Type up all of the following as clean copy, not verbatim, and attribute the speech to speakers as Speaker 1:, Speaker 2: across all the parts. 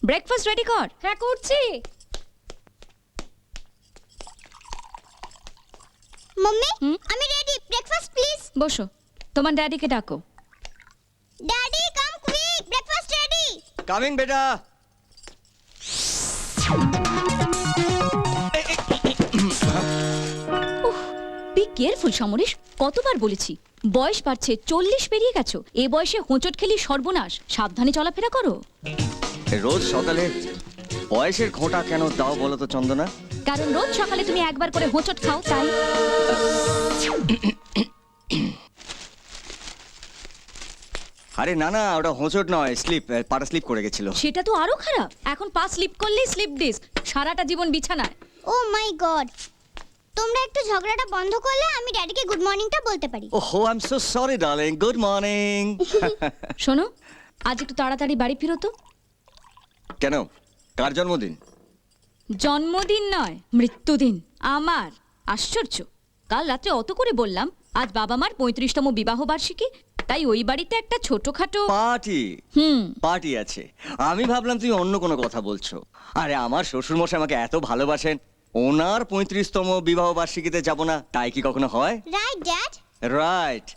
Speaker 1: Breakfast ready কর।
Speaker 2: হ্যাঁ করছি।
Speaker 3: मम्मी
Speaker 1: হুম?
Speaker 3: আমি রেডি ব্রেকফাস্ট প্লিজ
Speaker 1: বসো, তোমার ড্যাডিকে ডাকো।
Speaker 3: Daddy come quick breakfast ready
Speaker 4: coming বেটা।
Speaker 1: বি কেয়ারফুল সমরেশ, কতবার বলেছি বয়স বাড়ছে, 40 পেরিয়ে গেছো, এ বয়সে হোঁচট খেলি সর্বনাশ, সাবধানে চলাফেরা করো।
Speaker 4: রোজ সকালে বয়সের খোঁটা কেন দাও বলো তো চন্দনা?
Speaker 1: কারণ রোজ সকালে তুমি একবার করে হোঁচট খাও, তাই।
Speaker 4: আরে না না, ওটা হোঁচট নয়, স্লিপ, পাটা স্লিপ করে গেছিল।
Speaker 1: সেটা তো আরো খারাপ, এখন পা স্লিপ করলেই স্লিপ ডিস্ক, সারাটা জীবন বিছানায়।
Speaker 3: ও মাই গড তোমরা একটু ঝগড়াটা বন্ধ করলে আমি ড্যাডিকে গুড মর্নিংটা বলতে পারি
Speaker 4: ওহো, I am so sorry darling, good morning.
Speaker 1: শোনো, আজ একটু তাড়াতাড়ি বাড়ি ফিরো তো।
Speaker 4: কেন, কার জন্মদিন?
Speaker 1: জন্মদিন নয়, মৃত্যুদিন আমার। আশ্চর্য, কাল রাত্রে অত করে বললাম আজ বাবা মার 35তম বিবাহ বার্ষিকী, তাই ওই বাড়িতে একটা ছোটখাটো
Speaker 4: পার্টি।
Speaker 1: হুম।
Speaker 4: পার্টি আছে। আমি ভাবলাম তুমি অন্য কোনো কথা বলছো। আরে আমার শ্বশুর মশাই আমাকে এত ভালোবাসেন, ওনার 35তম বিবাহ বার্ষিকীতে যাব না, তাই কি কখনো হয়?
Speaker 3: Right dad
Speaker 4: right.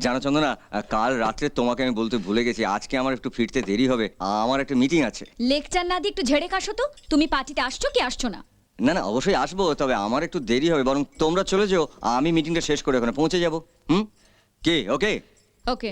Speaker 4: জানো চন্দনা, কাল রাত্রে তোমাকে আমি বলতে ভুলে গেছি, আজকে আমার একটু ফিরতে দেরি হবে, আমার একটা মিটিং আছে।
Speaker 1: লেকচার না দিয়ে একটু ঝেড়ে কাশো তো, তুমি পার্টিতে আসছো কি আসছো না?
Speaker 4: না না, অবশ্যই আসবো, তবে আমার একটু দেরি হবে, বরং তোমরা চলে যাও, আমি মিটিংটা শেষ করে ওখানে পৌঁছে যাব। হুম, কি ওকে?
Speaker 1: ওকে।